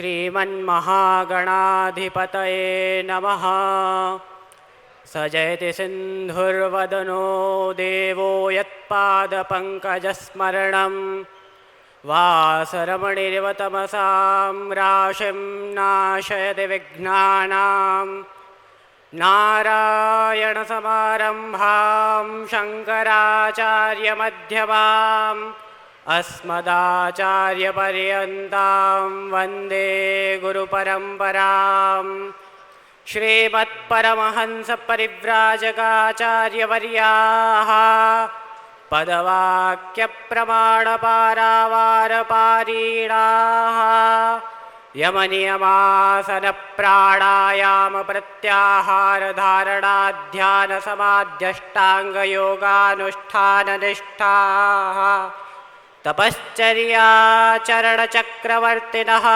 श्रीमन्महागणाधिपतये नमः। सजयति सिन्धुर्वदनो देवो यत्पादपङ्कजस्मरणं वासरमणिरिव तमसां राशिं नाशयति विघ्नानां। नारायणसमारम्भां शङ्कराचार्यमध्यमाम् अस्मदाचार्यपर्यन्तां वन्दे गुरुपरम्परां। श्रीमत्परमहंसपरिव्राजकाचार्यवर्याः पदवाक्यप्रमाणपारावारपारीणाः यमनियमासनप्राणायामप्रत्याहारधारणाध्यानसमाध्यष्टाङ्गयोगानुष्ठाननिष्ठाः तपश्चर्याचरणचक्रवर्तिनः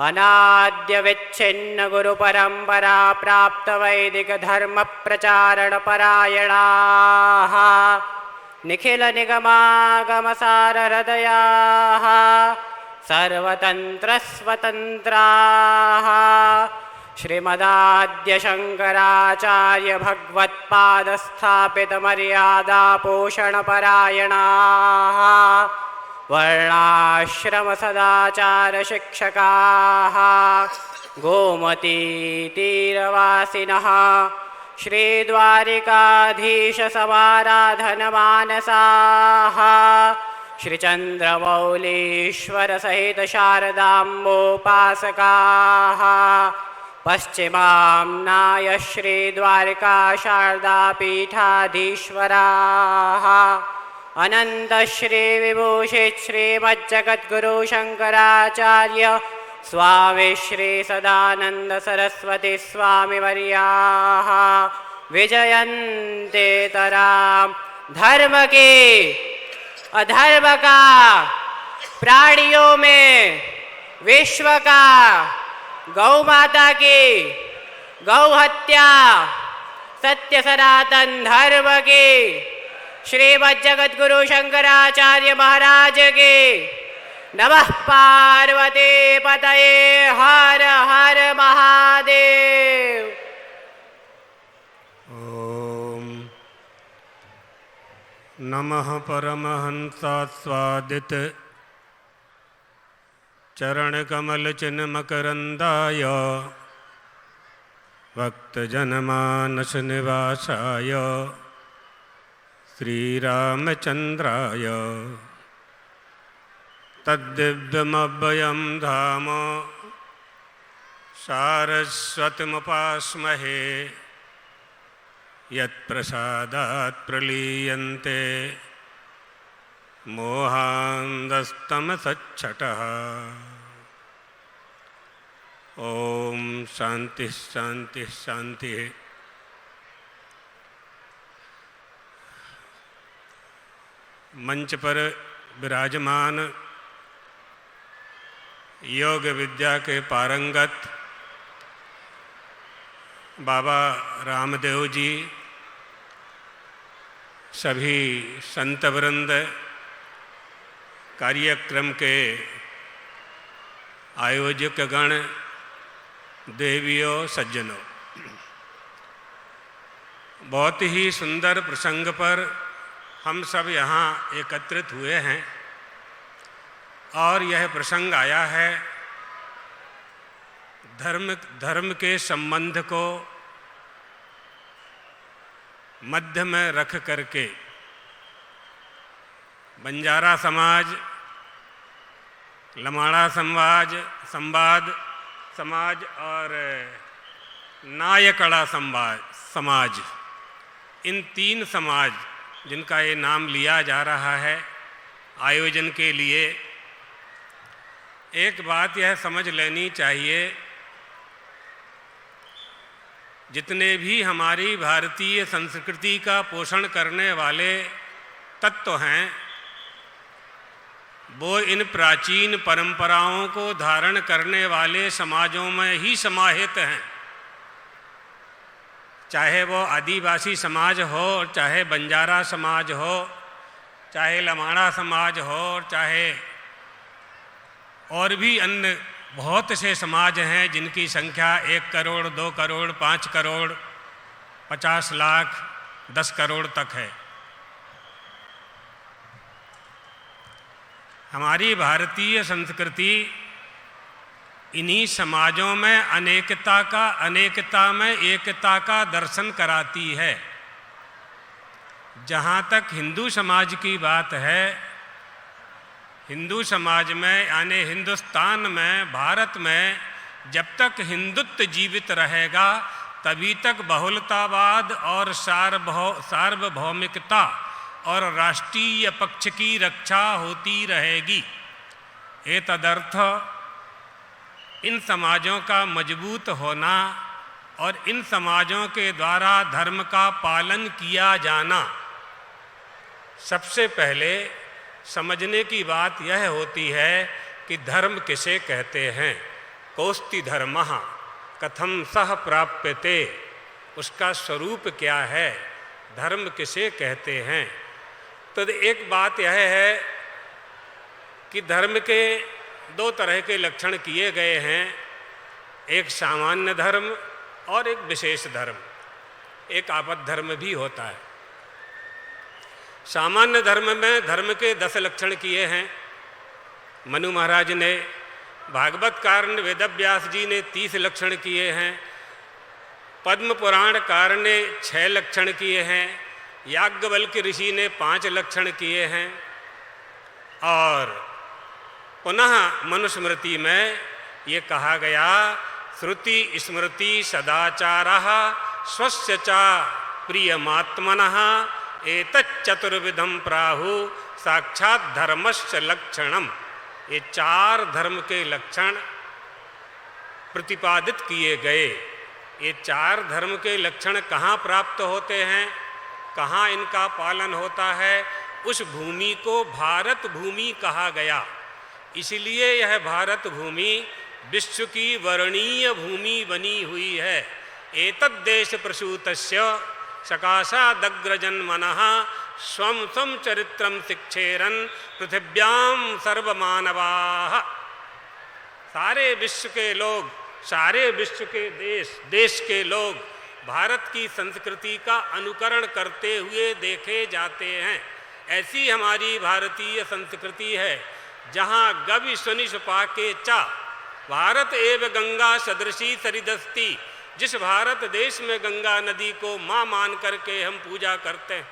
अनाद्यविच्छिन्नगुरुपरम्परा प्राप्तवैदिकधर्मप्रचारणपरायणाः निखिलनिगमागमसारहृदयाः सर्वतन्त्रस्वतन्त्राः श्रीमदाद्यशङ्कराचार्यभगवत्पादस्थापितमर्यादापोषणपरायणाः वर्णाश्रमसदाचारशिक्षकाः गोमतीतीरवासिनः श्रीद्वारिकाधीशसमाराधनमानसाः श्रीचन्द्रमौलीश्वरसहितशारदाम्बोपासकाः पश्चिमाम्नाय श्रीद्वारिकाशारदापीठाधीश्वराः अनन्तश्रीविभूषित श्रीमज्जगद्गुरुशङ्कराचार्य स्वामी श्री सदानंद सरस्वती स्वामिवर्याः विजयन्तेतरां धर्म के अधर्म का, प्राणियों में विश्व का, गौ माता की गौ हत्या, सत्य सनातन धर्म की श्रीमज्जगद्गुरु शंकराचार्य महाराज के नमः। पार्वती पतये हर हर महादेव। ओम नमः परमहंसास्वादित चरणकमलचिन्मकरन्दाय भक्तजनमानसनिवासाय श्रीरामचन्द्राय तद्दिव्यमव्ययं धाम सारस्वतीमुपास्महे यत्प्रसादात् प्रलीयन्ते मोहान्धस्तमसच्छटः। ओम शांति शांति शांति। मंच पर विराजमान योग विद्या के पारंगत बाबा रामदेव जी, सभी संत वृंद, कार्यक्रम के आयोजक गण, देवियों, सज्जनों, बहुत ही सुंदर प्रसंग पर हम सब यहाँ एकत्रित हुए हैं और यह प्रसंग आया है धर्म के संबंध को मध्य में रख करके बंजारा समाज, लमाड़ा संवाद समाज और नायकड़ा समाज, इन तीन समाज जिनका ये नाम लिया जा रहा है आयोजन के लिए, एक बात यह समझ लेनी चाहिए, जितने भी हमारी भारतीय संस्कृति का पोषण करने वाले तत्व हैं वो इन प्राचीन परंपराओं को धारण करने वाले समाजों में ही समाहित हैं। चाहे वो आदिवासी समाज हो, चाहे बंजारा समाज हो, चाहे लमाड़ा समाज हो, चाहे और भी अन्य बहुत से समाज हैं जिनकी संख्या 1 करोड़, 2 करोड़, 5 करोड़, 50 लाख, 10 करोड़ तक है। हमारी भारतीय संस्कृति इन्हीं समाजों में अनेकता में एकता का दर्शन कराती है। जहाँ तक हिंदू समाज की बात है, हिंदू समाज में यानी हिंदुस्तान में, भारत में जब तक हिंदुत्व जीवित रहेगा तभी तक बहुलतावाद और सार्वभौमिकता और राष्ट्रीय पक्ष की रक्षा होती रहेगी। एतदर्थ इन समाजों का मजबूत होना और इन समाजों के द्वारा धर्म का पालन किया जाना, सबसे पहले समझने की बात यह होती है कि धर्म किसे कहते हैं। कोस्ति धर्मः कथम सह प्राप्यते, उसका स्वरूप क्या है, धर्म किसे कहते हैं। तो एक बात यह है कि धर्म के 2 तरह के लक्षण किए गए हैं, एक सामान्य धर्म और एक विशेष धर्म, एक आपद धर्म भी होता है। सामान्य धर्म में धर्म के 10 लक्षण किए हैं मनु महाराज ने, भागवतकार ने, वेदव्यास जी ने 30 लक्षण किए हैं, पद्म पुराणकार ने 6 लक्षण किए हैं, याज्ञवल्क्य ऋषि ने 5 लक्षण किए हैं, और पुनः मनुस्मृति में ये कहा गया श्रुति स्मृति सदाचारः स्वस्य च प्रियमात्मनः एतच्चतुर्विधं प्राहु साक्षात् धर्मस्य लक्षणम। ये 4 धर्म के लक्षण प्रतिपादित किए गए। ये 4 धर्म के लक्षण कहाँ प्राप्त होते हैं, कहाँ इनका पालन होता है, उस भूमि को भारत भूमि कहा गया। इसलिए यह भारत भूमि विश्व की वर्णीय भूमि बनी हुई है। एतद्देश प्रसूतस्य सकाशादग्रजन्मनः स्वं स्वं चरित्रं शिक्षेरन् पृथिव्यां सर्वमानवाः। सारे विश्व के लोग, सारे विश्व के देश के लोग भारत की संस्कृति का अनुकरण करते हुए देखे जाते हैं। ऐसी हमारी भारतीय संस्कृति है जहाँ गवि सुनि सुपाके चा भारत एव गंगा सदृशी सरिदस्ति। जिस भारत देश में गंगा नदी को माँ मान करके हम पूजा करते हैं,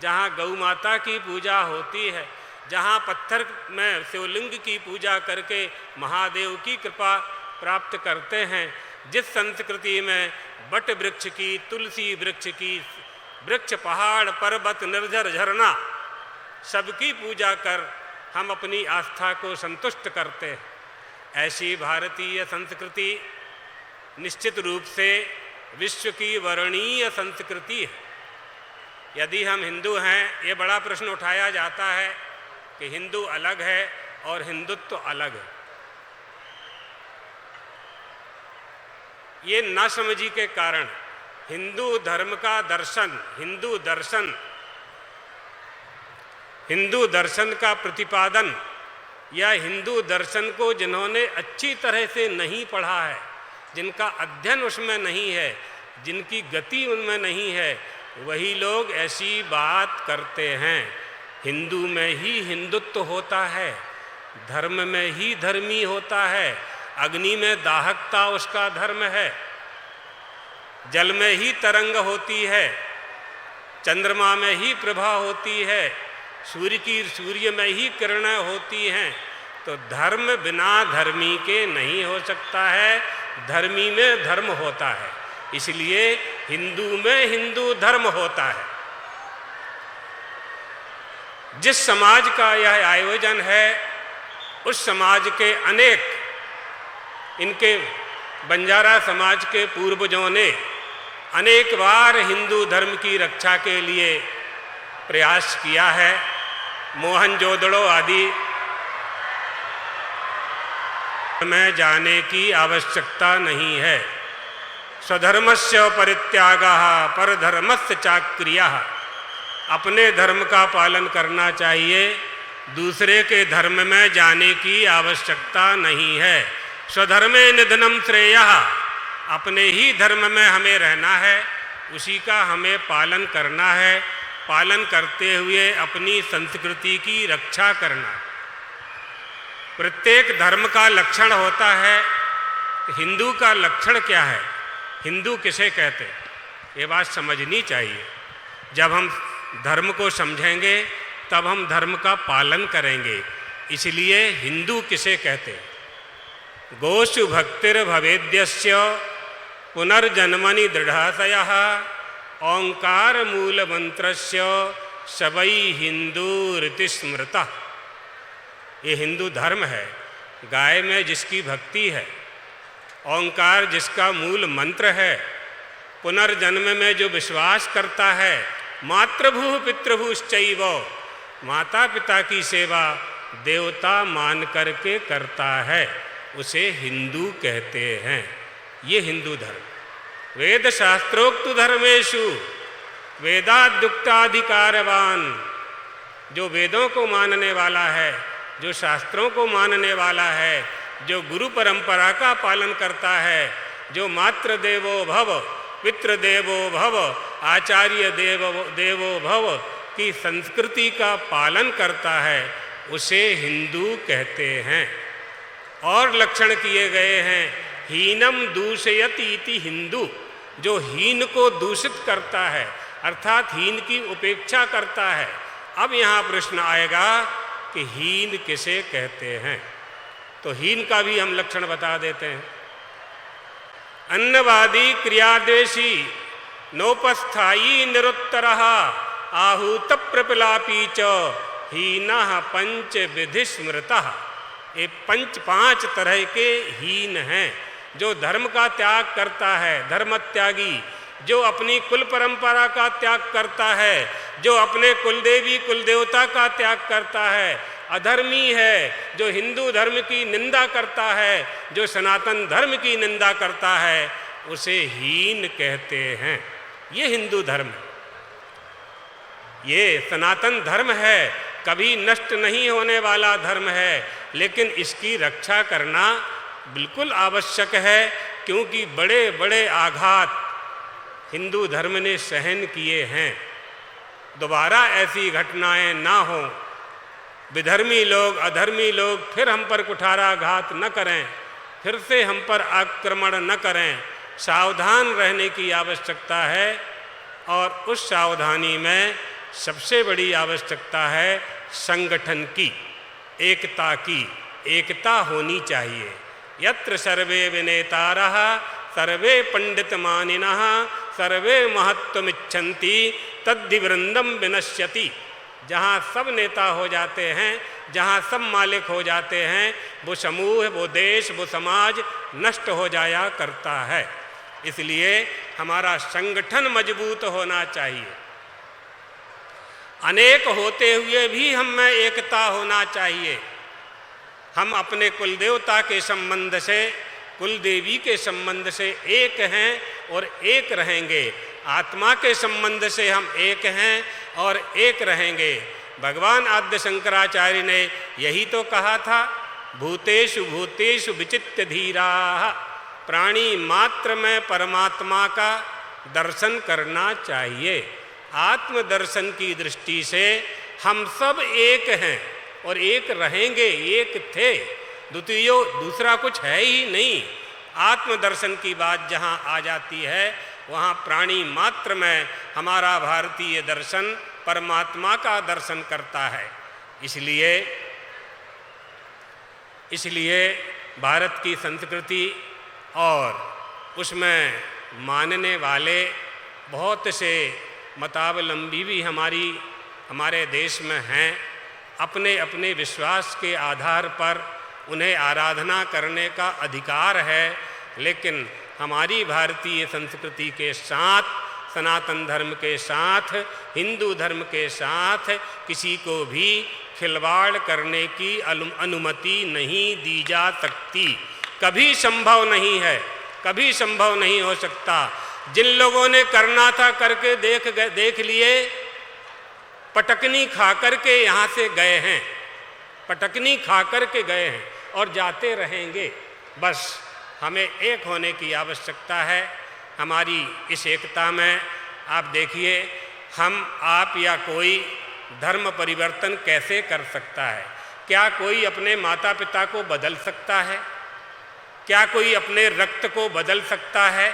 जहाँ गौ माता की पूजा होती है, जहाँ पत्थर में शिवलिंग की पूजा करके महादेव की कृपा प्राप्त करते हैं, जिस संस्कृति में बट वृक्ष की, तुलसी वृक्ष की, वृक्ष, पहाड़, पर्वत, निर्झर, झरना सबकी पूजा कर हम अपनी आस्था को संतुष्ट करते हैं, ऐसी भारतीय संस्कृति निश्चित रूप से विश्व की वर्णीय संस्कृति है। यदि हम हिंदू हैं, ये बड़ा प्रश्न उठाया जाता है कि हिंदू अलग है और हिंदुत्व अलग है। ये नासमझी के कारण हिंदू धर्म का दर्शन, हिंदू दर्शन का प्रतिपादन या हिंदू दर्शन को जिन्होंने अच्छी तरह से नहीं पढ़ा है, जिनका अध्ययन उसमें नहीं है, जिनकी गति उनमें नहीं है, वही लोग ऐसी बात करते हैं। हिंदू में ही हिंदुत्व होता है, धर्म में ही धर्मी होता है, अग्नि में दाहकता उसका धर्म है, जल में ही तरंग होती है, चंद्रमा में ही प्रभा होती है, सूर्य में ही किरणें होती हैं। तो धर्म बिना धर्मी के नहीं हो सकता है, धर्मी में धर्म होता है, इसलिए हिंदू में हिंदू धर्म होता है। जिस समाज का यह आयोजन है, उस समाज के अनेक, इनके बंजारा समाज के पूर्वजों ने अनेक बार हिंदू धर्म की रक्षा के लिए प्रयास किया है। मोहनजोदड़ो आदि में जाने की आवश्यकता नहीं है। स्वधर्मस्य परित्यागः परधर्मस्य चाक्रियः। अपने धर्म का पालन करना चाहिए, दूसरे के धर्म में जाने की आवश्यकता नहीं है। स्वधर्मे निधनम श्रेयः, अपने ही धर्म में हमें रहना है, उसी का हमें पालन करना है, पालन करते हुए अपनी संस्कृति की रक्षा करना। प्रत्येक धर्म का लक्षण होता है। हिंदू का लक्षण क्या है, हिंदू किसे कहते हैं, ये बात समझनी चाहिए। जब हम धर्म को समझेंगे तब हम धर्म का पालन करेंगे। इसलिए हिंदू किसे कहते हैं। गोषु भक्तिर्भवेद्यस्य पुनर्जन्मनि दृढ़ाशयः ओंकार मूल मंत्रस्य सबई हिंदूरिति स्मृतः। ये हिंदू धर्म है। गाय में जिसकी भक्ति है, ओंकार जिसका मूल मंत्र है, पुनर्जन्म में जो विश्वास करता है, मातृभू पितृभूश्चैव, माता पिता की सेवा देवता मान करके करता है, उसे हिंदू कहते हैं। ये हिंदू धर्म। वेद शास्त्रोक्त धर्मेषु वेदाद्युक्ताधिकारवान, जो वेदों को मानने वाला है, जो शास्त्रों को मानने वाला है, जो गुरु परंपरा का पालन करता है, जो मातृ देवो भव, पितृदेवो भव, आचार्य देवो भव की संस्कृति का पालन करता है, उसे हिंदू कहते हैं। और लक्षण किए गए हैं। हीनम दूषयति इति हिंदू, जो हीन को दूषित करता है, अर्थात हीन की उपेक्षा करता है। अब यहाँ प्रश्न आएगा कि हीन किसे कहते हैं, तो हीन का भी हम लक्षण बता देते हैं। अन्नवादी क्रियादेशी नोपस्थायी निरुत्तरः आहूत प्रपिलापी च हीनः पंच विधि स्मृतः। ये पांच तरह के हीन हैं। जो धर्म का त्याग करता है, धर्म त्यागी, जो अपनी कुल परंपरा का त्याग करता है, जो अपने कुलदेवी कुलदेवता का त्याग करता है, अधर्मी है। जो हिंदू धर्म की निंदा करता है, जो सनातन धर्म की निंदा करता है, उसे हीन कहते हैं। ये हिंदू धर्म, ये सनातन धर्म है, कभी नष्ट नहीं होने वाला धर्म है, लेकिन इसकी रक्षा करना बिल्कुल आवश्यक है, क्योंकि बड़े बड़े आघात हिंदू धर्म ने सहन किए हैं। दोबारा ऐसी घटनाएं ना हो, विधर्मी लोग अधर्मी लोग फिर हम पर कुठाराघात न करें, फिर से हम पर आक्रमण न करें। सावधान रहने की आवश्यकता है, और उस सावधानी में सबसे बड़ी आवश्यकता है संगठन की, एकता की। एकता होनी चाहिए। यत्र सर्वे विनेतारः सर्वे पंडितमानिनः सर्वे महत्त्वमिच्छन्ति तद्धि वृंदम विनश्यति। जहाँ सब नेता हो जाते हैं, जहाँ सब मालिक हो जाते हैं, वो समूह, वो देश, वो समाज नष्ट हो जाया करता है। इसलिए हमारा संगठन मजबूत होना चाहिए। अनेक होते हुए भी हम में एकता होना चाहिए। हम अपने कुलदेवता के संबंध से, कुलदेवी के संबंध से एक हैं और एक रहेंगे। आत्मा के संबंध से हम एक हैं और एक रहेंगे। भगवान आद्य शंकराचार्य ने यही तो कहा था, भूतेषु भूतेषु विचित्य धीराः। प्राणी मात्र में परमात्मा का दर्शन करना चाहिए। आत्मदर्शन की दृष्टि से हम सब एक हैं और एक रहेंगे, एक थे, दूसरा कुछ है ही नहीं। आत्मदर्शन की बात जहाँ आ जाती है, वहाँ प्राणी मात्र में हमारा भारतीय दर्शन परमात्मा का दर्शन करता है। इसलिए भारत की संस्कृति और उसमें मानने वाले बहुत से मतावलंबी भी हमारे देश में हैं। अपने अपने विश्वास के आधार पर उन्हें आराधना करने का अधिकार है, लेकिन हमारी भारतीय संस्कृति के साथ, सनातन धर्म के साथ, हिंदू धर्म के साथ किसी को भी खिलवाड़ करने की अनुमति नहीं दी जा सकती। कभी संभव नहीं है, कभी संभव नहीं हो सकता। जिन लोगों ने करना था करके देख लिए, पटकनी खा करके यहाँ से गए हैं, पटकनी खा करके गए हैं और जाते रहेंगे। बस हमें एक होने की आवश्यकता है। हमारी इस एकता में आप देखिए, हम, आप या कोई धर्म परिवर्तन कैसे कर सकता है? क्या कोई अपने माता पिता को बदल सकता है? क्या कोई अपने रक्त को बदल सकता है?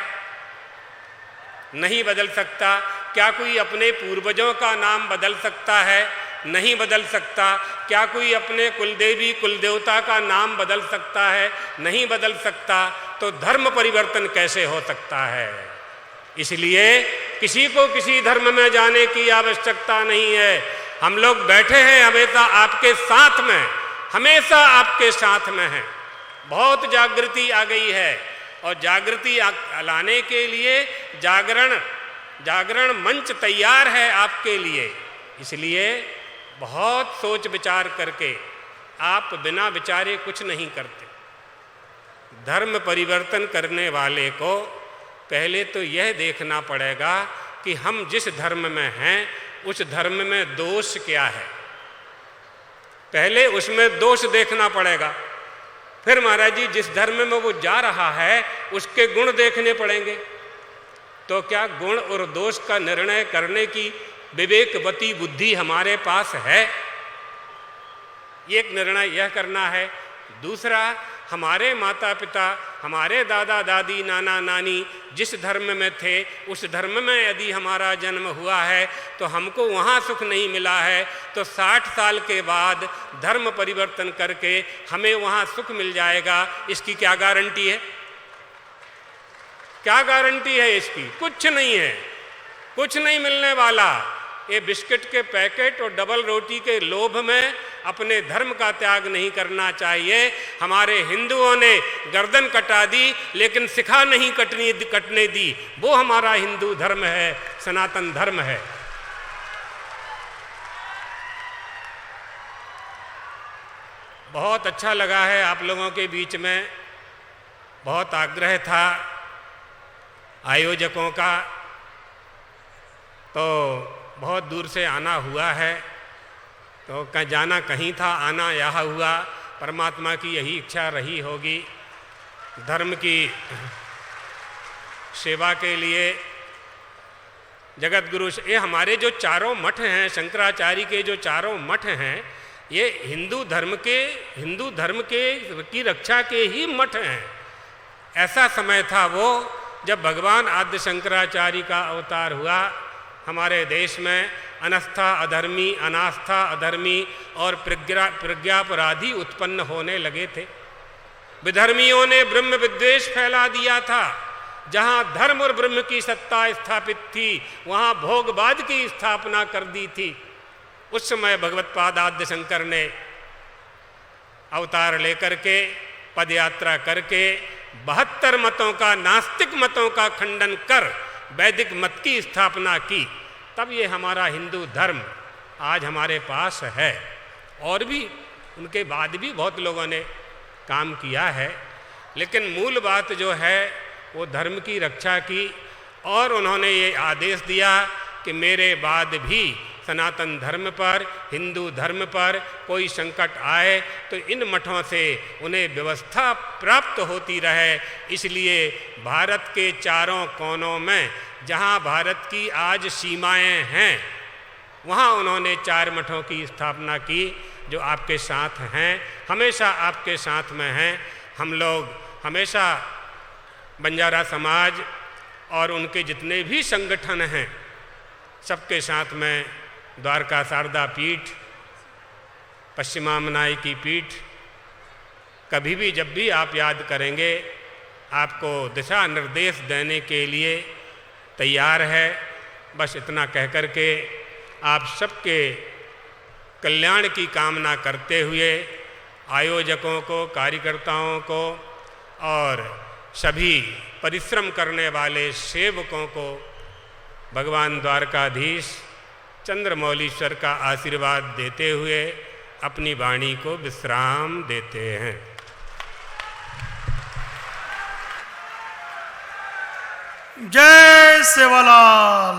नहीं बदल सकता। क्या कोई अपने पूर्वजों का नाम बदल सकता है? नहीं बदल सकता। क्या कोई अपने कुलदेवी कुलदेवता का नाम बदल सकता है? नहीं बदल सकता। तो धर्म परिवर्तन कैसे हो सकता है? इसलिए किसी को किसी धर्म में जाने की आवश्यकता नहीं है। हम लोग बैठे हैं हमेशा आपके साथ में, हमेशा आपके साथ में हैं। बहुत जागृति आ गई है और जागृति लाने के लिए जागरण मंच तैयार है आपके लिए। इसलिए बहुत सोच विचार करके, आप बिना विचारे कुछ नहीं करते। धर्म परिवर्तन करने वाले को पहले तो यह देखना पड़ेगा कि हम जिस धर्म में हैं उस धर्म में दोष क्या है। पहले उसमें दोष देखना पड़ेगा। फिर महाराज जी जिस धर्म में वो जा रहा है उसके गुण देखने पड़ेंगे। तो क्या गुण और दोष का निर्णय करने की विवेकवती बुद्धि हमारे पास है? एक निर्णय यह करना है। दूसरा, हमारे माता पिता, हमारे दादा दादी, नाना नानी जिस धर्म में थे उस धर्म में यदि हमारा जन्म हुआ है तो हमको वहाँ सुख नहीं मिला है, तो 60 साल के बाद धर्म परिवर्तन करके हमें वहाँ सुख मिल जाएगा, इसकी क्या गारंटी है? क्या गारंटी है इसकी? कुछ नहीं है, कुछ नहीं मिलने वाला। ये बिस्किट के पैकेट और डबल रोटी के लोभ में अपने धर्म का त्याग नहीं करना चाहिए। हमारे हिंदुओं ने गर्दन कटा दी लेकिन सिखा नहीं कटने दी। वो हमारा हिंदू धर्म है, सनातन धर्म है। बहुत अच्छा लगा है आप लोगों के बीच में। बहुत आग्रह था आयोजकों का, तो बहुत दूर से आना हुआ है। तो जाना कहीं था, आना यहाँ हुआ। परमात्मा की यही इच्छा रही होगी। धर्म की सेवा के लिए जगत गुरु, ये हमारे जो चारों मठ हैं, शंकराचार्य के जो चारों मठ हैं, ये हिंदू धर्म के की रक्षा के ही मठ हैं। ऐसा समय था वो जब भगवान आद्य शंकराचार्य का अवतार हुआ। हमारे देश में अनास्था अधर्मी, अनास्था अधर्मी और प्रज्ञापराधी उत्पन्न होने लगे थे। विधर्मियों ने ब्रह्म विद्वेष फैला दिया था। जहाँ धर्म और ब्रह्म की सत्ता स्थापित थी वहाँ भोगवाद की स्थापना कर दी थी। उस समय भगवत्पाद आद्य शंकर ने अवतार लेकर के पदयात्रा करके 72 मतों का, नास्तिक मतों का खंडन कर वैदिक मत की स्थापना की। तब ये हमारा हिंदू धर्म आज हमारे पास है। और भी उनके बाद भी बहुत लोगों ने काम किया है, लेकिन मूल बात जो है वो धर्म की रक्षा की। और उन्होंने ये आदेश दिया कि मेरे बाद भी सनातन धर्म पर, हिंदू धर्म पर कोई संकट आए तो इन मठों से उन्हें व्यवस्था प्राप्त होती रहे। इसलिए भारत के चारों कोनों में जहाँ भारत की आज सीमाएं हैं वहाँ उन्होंने 4 मठों की स्थापना की जो आपके साथ हैं, हमेशा आपके साथ में हैं। हम लोग हमेशा बंजारा समाज और उनके जितने भी संगठन हैं सबके साथ में, द्वारका शारदा पीठ, पश्चिमामनाई की पीठ, कभी भी जब भी आप याद करेंगे आपको दिशा निर्देश देने के लिए तैयार है। बस इतना कह कर के आप सबके कल्याण की कामना करते हुए आयोजकों को, कार्यकर्ताओं को और सभी परिश्रम करने वाले सेवकों को भगवान द्वारकाधीश चंद्रमौलीश्वर का आशीर्वाद देते हुए अपनी वाणी को विश्राम देते हैं। जय सेवालाल।